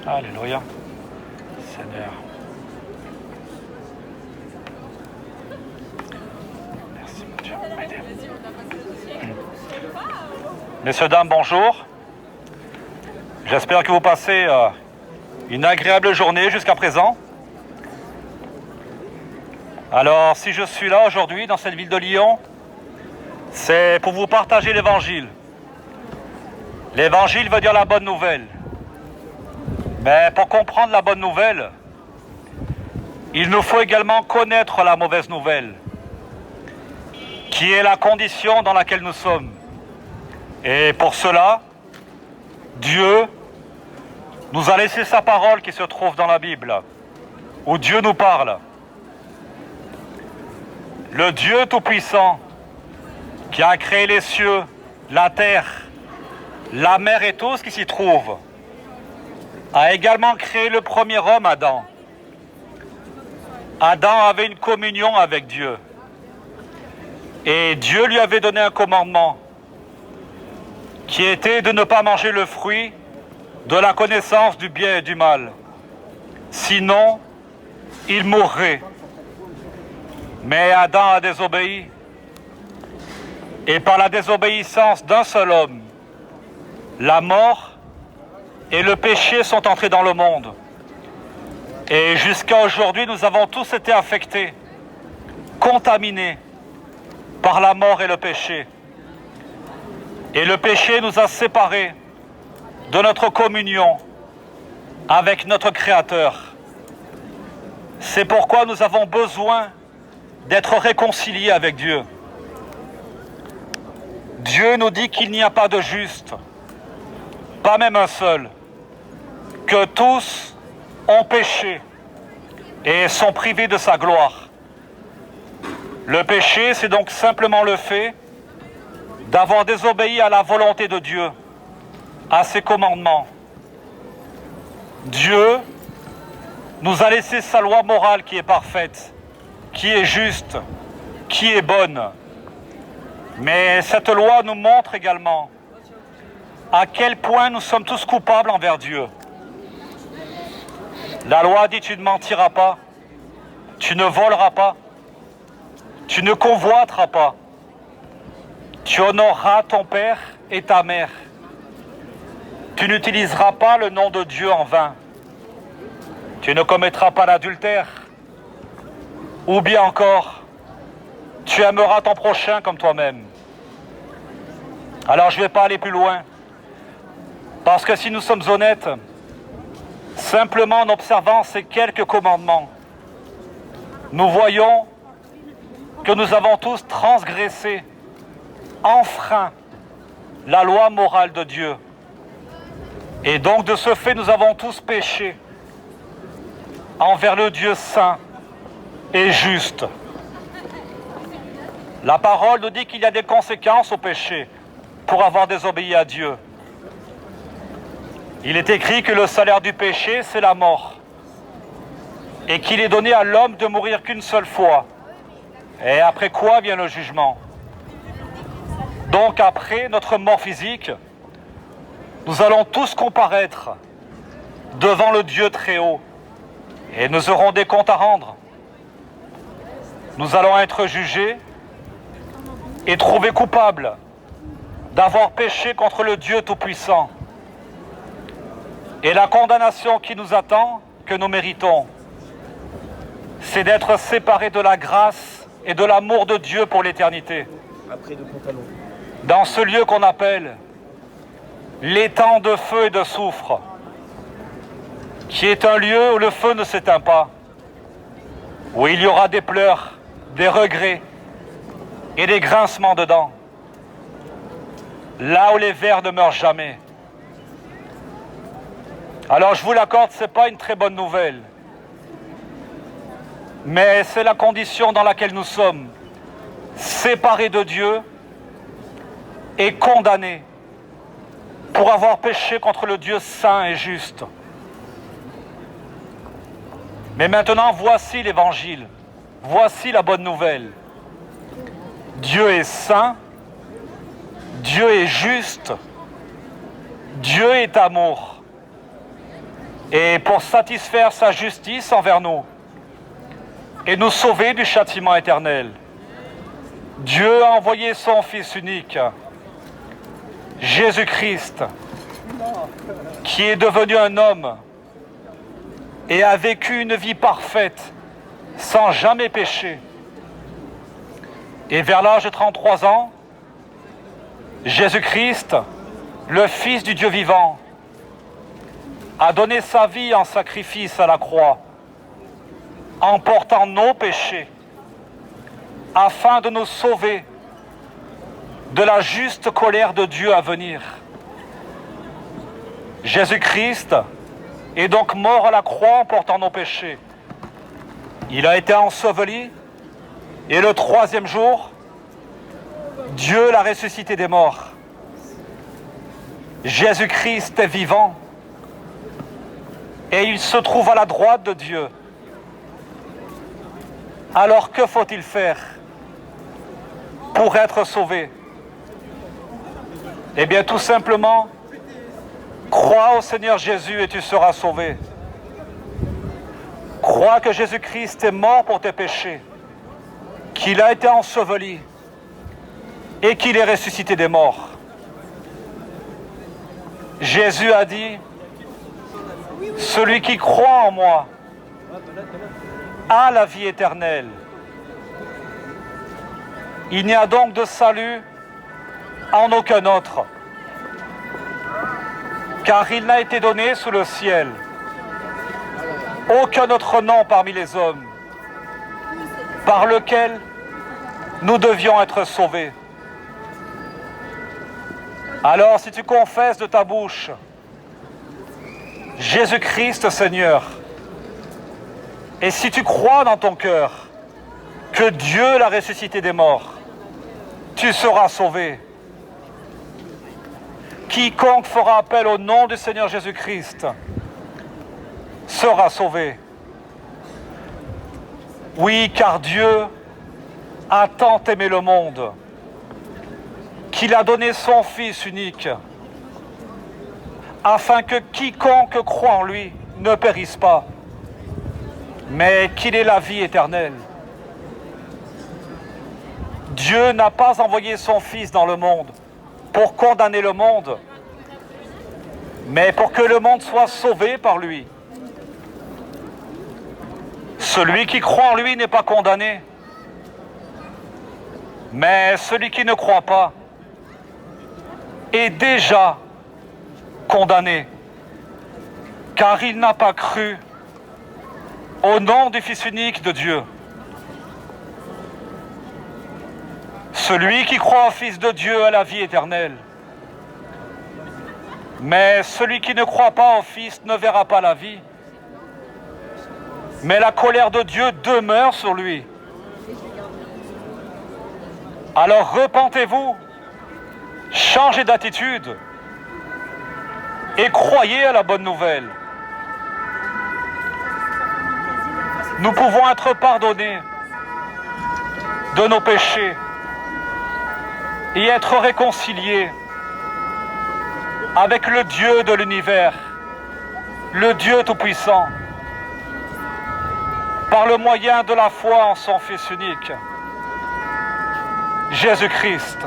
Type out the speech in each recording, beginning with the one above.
Alléluia. Seigneur. Merci, mon Dieu. Messieurs, dames, bonjour. J'espère que vous passez une agréable journée jusqu'à présent. Alors, si je suis là aujourd'hui dans cette ville de Lyon, c'est pour vous partager l'Évangile. L'Évangile veut dire la bonne nouvelle. Mais pour comprendre la bonne nouvelle, il nous faut également connaître la mauvaise nouvelle, qui est la condition dans laquelle nous sommes. Et pour cela, Dieu nous a laissé sa parole qui se trouve dans la Bible, où Dieu nous parle. Le Dieu Tout-Puissant, qui a créé les cieux, la terre, la mer et tout ce qui s'y trouve, a également créé le premier homme, Adam. Adam avait une communion avec Dieu. Et Dieu lui avait donné un commandement, qui était de ne pas manger le fruit de la connaissance du bien et du mal. Sinon, il mourrait. Mais Adam a désobéi. Et par la désobéissance d'un seul homme, la mort et le péché sont entrés dans le monde. Et jusqu'à aujourd'hui, nous avons tous été affectés, contaminés par la mort et le péché. Et le péché nous a séparés de notre communion avec notre Créateur. C'est pourquoi nous avons besoin d'être réconciliés avec Dieu. Dieu nous dit qu'il n'y a pas de juste, pas même un seul, que tous ont péché et sont privés de sa gloire. Le péché, c'est donc simplement le fait d'avoir désobéi à la volonté de Dieu, à ses commandements. Dieu nous a laissé sa loi morale qui est parfaite, qui est juste, qui est bonne. Mais cette loi nous montre également à quel point nous sommes tous coupables envers Dieu. La loi dit: tu ne mentiras pas, tu ne voleras pas, tu ne convoiteras pas, tu honoreras ton père et ta mère, tu n'utiliseras pas le nom de Dieu en vain, tu ne commettras pas l'adultère, ou bien encore, tu aimeras ton prochain comme toi-même. Alors je ne vais pas aller plus loin, parce que si nous sommes honnêtes, simplement en observant ces quelques commandements, nous voyons que nous avons tous transgressé, enfreint la loi morale de Dieu. Et donc de ce fait, nous avons tous péché envers le Dieu saint et juste. La parole nous dit qu'il y a des conséquences au péché pour avoir désobéi à Dieu. Il est écrit que le salaire du péché, c'est la mort. Et qu'il est donné à l'homme de mourir qu'une seule fois. Et après quoi vient le jugement? Donc après notre mort physique, nous allons tous comparaître devant le Dieu très haut. Et nous aurons des comptes à rendre. Nous allons être jugés et trouvés coupables d'avoir péché contre le Dieu Tout-Puissant. Et la condamnation qui nous attend, que nous méritons, c'est d'être séparés de la grâce et de l'amour de Dieu pour l'éternité. Dans ce lieu qu'on appelle l'étang de feu et de soufre, qui est un lieu où le feu ne s'éteint pas, où il y aura des pleurs, des regrets et des grincements de dents, là où les vers ne meurent jamais. Alors je vous l'accorde, ce n'est pas une très bonne nouvelle, mais c'est la condition dans laquelle nous sommes, séparés de Dieu et condamnés pour avoir péché contre le Dieu saint et juste. Mais maintenant, voici l'Évangile, voici la bonne nouvelle. Dieu est saint, Dieu est juste, Dieu est amour. et pour satisfaire sa justice envers nous et nous sauver du châtiment éternel. Dieu a envoyé son Fils unique, Jésus-Christ, qui est devenu un homme et a vécu une vie parfaite, sans jamais pécher. Et vers l'âge de 33 ans, Jésus-Christ, le Fils du Dieu vivant, a donné sa vie en sacrifice à la croix, en portant nos péchés, afin de nous sauver de la juste colère de Dieu à venir. Jésus-Christ est donc mort à la croix en portant nos péchés. Il a été enseveli et le troisième jour, Dieu l'a ressuscité des morts. Jésus-Christ est vivant et il se trouve à la droite de Dieu. Alors que faut-il faire pour être sauvé? Eh bien tout simplement, crois au Seigneur Jésus et tu seras sauvé. Crois que Jésus-Christ est mort pour tes péchés, qu'il a été enseveli et qu'il est ressuscité des morts. Jésus a dit, « Celui qui croit en moi a la vie éternelle. » Il n'y a donc de salut en aucun autre, car il n'a été donné sous le ciel aucun autre nom parmi les hommes par lequel nous devions être sauvés. Alors si tu confesses de ta bouche Jésus-Christ Seigneur, et si tu crois dans ton cœur que Dieu l'a ressuscité des morts, tu seras sauvé. Quiconque fera appel au nom du Seigneur Jésus-Christ sera sauvé. Oui, car Dieu a tant aimé le monde qu'il a donné son Fils unique, afin que quiconque croit en lui ne périsse pas, mais qu'il ait la vie éternelle. Dieu n'a pas envoyé son Fils dans le monde pour condamner le monde, mais pour que le monde soit sauvé par lui. Celui qui croit en lui n'est pas condamné, mais celui qui ne croit pas est déjà condamné, car il n'a pas cru au nom du Fils unique de Dieu. Celui qui croit au Fils de Dieu a la vie éternelle, mais celui qui ne croit pas au Fils ne verra pas la vie, mais la colère de Dieu demeure sur lui. Alors repentez-vous, changez d'attitude et croyez à la bonne nouvelle. Nous pouvons être pardonnés de nos péchés et être réconciliés avec le Dieu de l'univers, le Dieu Tout-Puissant, par le moyen de la foi en son Fils unique, Jésus-Christ.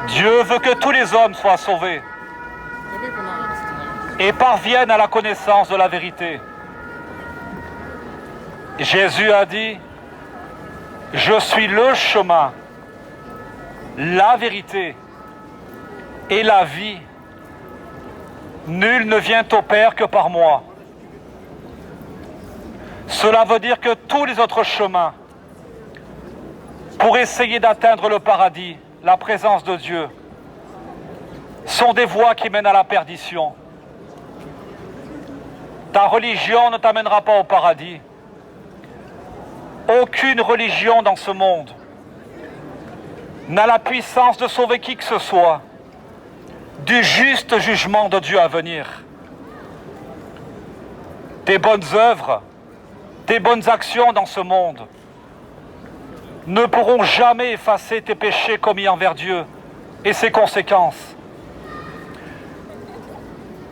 Dieu veut que tous les hommes soient sauvés et parviennent à la connaissance de la vérité. Jésus a dit, « Je suis le chemin, la vérité et la vie. Nul ne vient au Père que par moi. » Cela veut dire que tous les autres chemins pour essayer d'atteindre le paradis, la présence de Dieu, sont des voies qui mènent à la perdition. Ta religion ne t'amènera pas au paradis. Aucune religion dans ce monde n'a la puissance de sauver qui que ce soit du juste jugement de Dieu à venir. Tes bonnes œuvres tes bonnes actions dans ce monde ne pourront jamais effacer tes péchés commis envers Dieu et ses conséquences.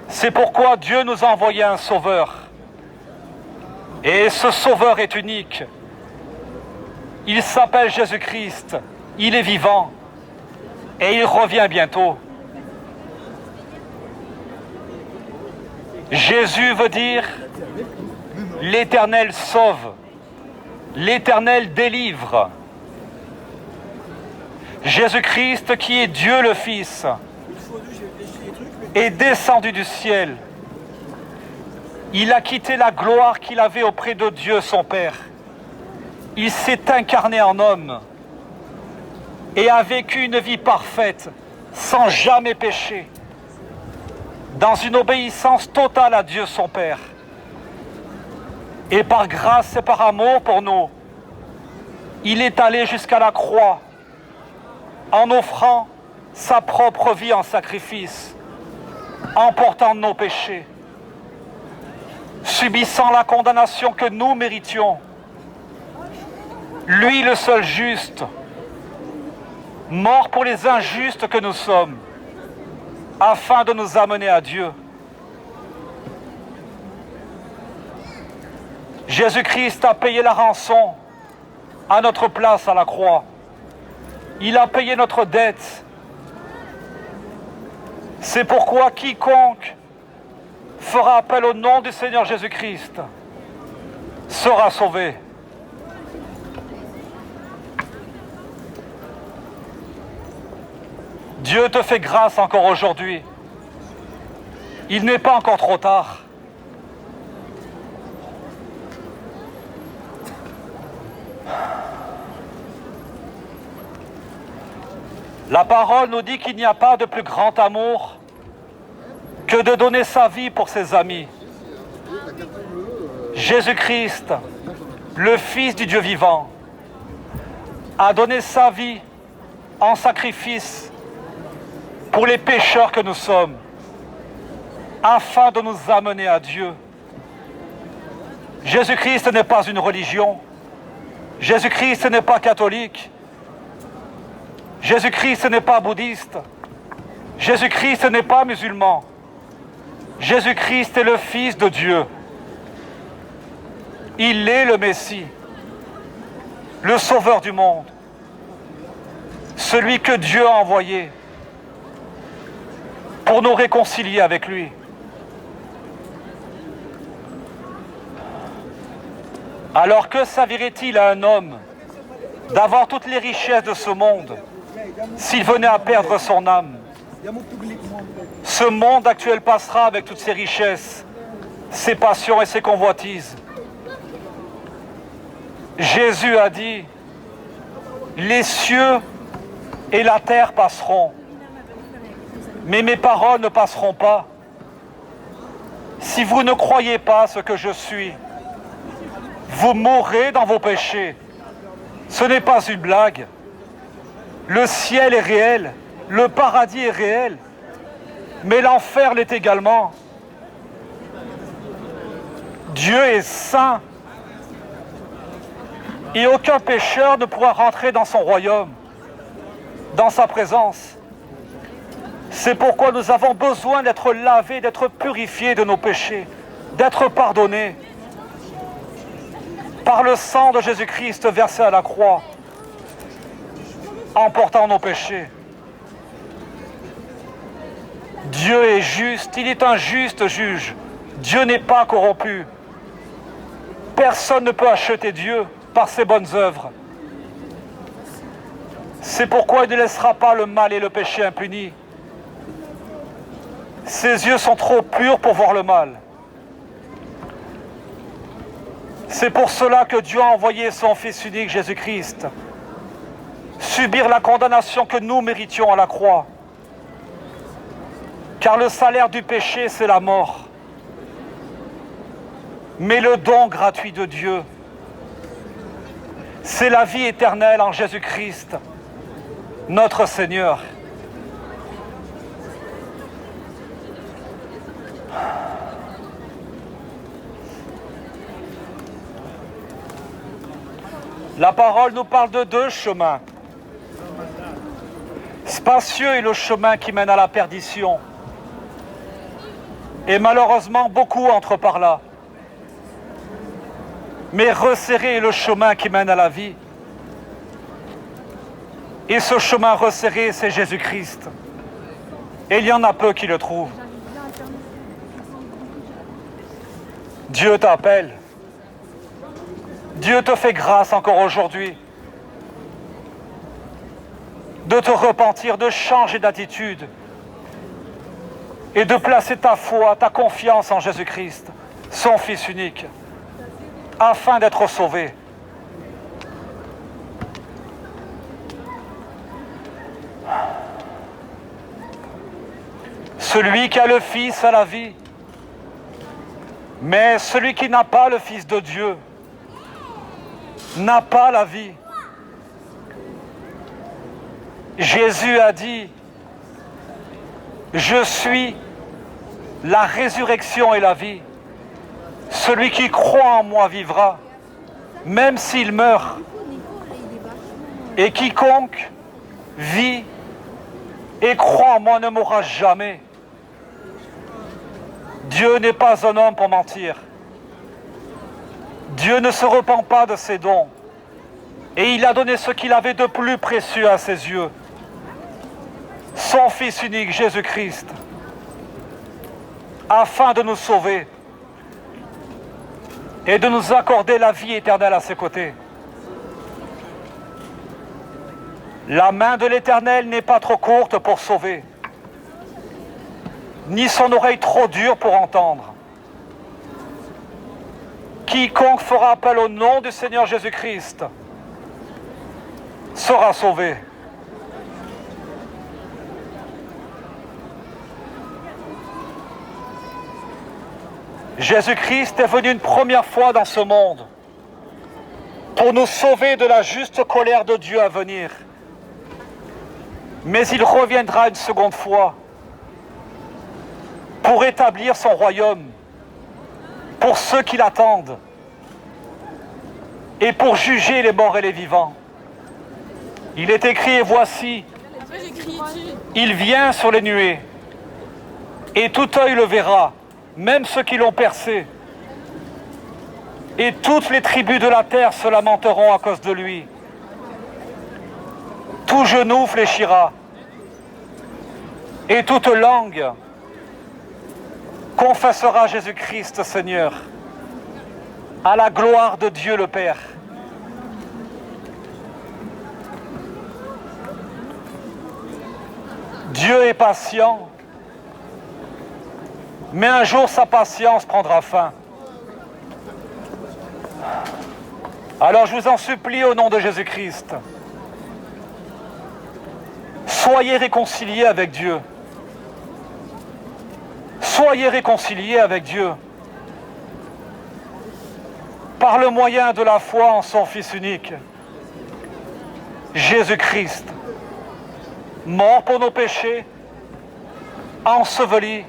C'est pourquoi Dieu nous a envoyé un sauveur. Et ce sauveur est unique. Il s'appelle Jésus-Christ. Il est vivant. Et il revient bientôt. Jésus veut dire l'Éternel sauve. L'Éternel délivre. Jésus-Christ, qui est Dieu le Fils, est descendu du ciel. Il a quitté la gloire qu'il avait auprès de Dieu son Père. Il s'est incarné en homme et a vécu une vie parfaite, sans jamais pécher, dans une obéissance totale à Dieu son Père. Et par grâce et par amour pour nous, il est allé jusqu'à la croix en offrant sa propre vie en sacrifice, en portant nos péchés, subissant la condamnation que nous méritions. Lui, le seul juste, mort pour les injustes que nous sommes, afin de nous amener à Dieu. Jésus-Christ a payé la rançon à notre place à la croix. Il a payé notre dette. C'est pourquoi quiconque fera appel au nom du Seigneur Jésus-Christ sera sauvé. Dieu te fait grâce encore aujourd'hui. Il n'est pas encore trop tard. La parole nous dit qu'il n'y a pas de plus grand amour que de donner sa vie pour ses amis. Jésus-Christ, le Fils du Dieu vivant, a donné sa vie en sacrifice pour les pécheurs que nous sommes, afin de nous amener à Dieu. Jésus-Christ n'est pas une religion. Jésus-Christ n'est pas catholique. Jésus-Christ n'est pas bouddhiste. Jésus-Christ n'est pas musulman. Jésus-Christ est le Fils de Dieu. Il est le Messie, le Sauveur du monde, celui que Dieu a envoyé pour nous réconcilier avec lui. Alors que servirait-il à un homme d'avoir toutes les richesses de ce monde s'il venait à perdre son âme? Ce monde actuel passera avec toutes ses richesses, ses passions et ses convoitises. Jésus a dit, les cieux et la terre passeront, mais mes paroles ne passeront pas. Si vous ne croyez pas ce que je suis, vous mourrez dans vos péchés. Ce n'est pas une blague. Le ciel est réel, le paradis est réel, mais l'enfer l'est également. Dieu est saint et aucun pécheur ne pourra rentrer dans son royaume, dans sa présence. C'est pourquoi nous avons besoin d'être lavés, d'être purifiés de nos péchés, d'être pardonnés par le sang de Jésus-Christ versé à la croix, en portant nos péchés. Dieu est juste, il est un juste juge. Dieu n'est pas corrompu. Personne ne peut acheter Dieu par ses bonnes œuvres. C'est pourquoi il ne laissera pas le mal et le péché impunis. Ses yeux sont trop purs pour voir le mal. C'est pour cela que Dieu a envoyé son Fils unique, Jésus-Christ, subir la condamnation que nous méritions à la croix. Car le salaire du péché, c'est la mort. Mais le don gratuit de Dieu, c'est la vie éternelle en Jésus-Christ, notre Seigneur. La parole nous parle de deux chemins. Spacieux est le chemin qui mène à la perdition. Et malheureusement, beaucoup entrent par là. Mais resserré est le chemin qui mène à la vie. Et ce chemin resserré, c'est Jésus-Christ. Et il y en a peu qui le trouvent. Dieu t'appelle. Dieu te fait grâce encore aujourd'hui de te repentir, de changer d'attitude et de placer ta foi, ta confiance en Jésus-Christ, son Fils unique, afin d'être sauvé. Celui qui a le Fils a la vie, mais celui qui n'a pas le Fils de Dieu n'a pas la vie. Jésus a dit, je suis la résurrection et la vie. Celui qui croit en moi vivra, même s'il meurt. Et quiconque vit et croit en moi ne mourra jamais. Dieu n'est pas un homme pour mentir. Dieu ne se repent pas de ses dons. Et il a donné ce qu'il avait de plus précieux à ses yeux. Son Fils unique, Jésus-Christ, afin de nous sauver et de nous accorder la vie éternelle à ses côtés. La main de l'Éternel n'est pas trop courte pour sauver, ni son oreille trop dure pour entendre. Quiconque fera appel au nom du Seigneur Jésus-Christ sera sauvé. Jésus-Christ est venu une première fois dans ce monde pour nous sauver de la juste colère de Dieu à venir. Mais il reviendra une seconde fois pour établir son royaume pour ceux qui l'attendent et pour juger les morts et les vivants. Il est écrit, et voici, il vient sur les nuées, et tout œil le verra, même ceux qui l'ont percé. Et toutes les tribus de la terre se lamenteront à cause de lui. Tout genou fléchira, et toute langue confessera Jésus-Christ Seigneur, à la gloire de Dieu le Père. Dieu est patient, mais un jour sa patience prendra fin. Alors je vous en supplie au nom de Jésus-Christ, soyez réconciliés avec Dieu. Soyez réconciliés avec Dieu par le moyen de la foi en son Fils unique, Jésus-Christ, mort pour nos péchés, enseveli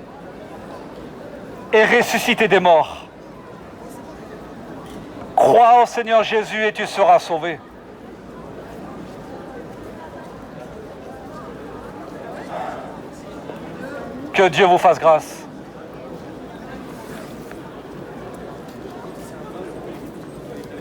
et ressuscité des morts. Crois au Seigneur Jésus et tu seras sauvé. Que Dieu vous fasse grâce.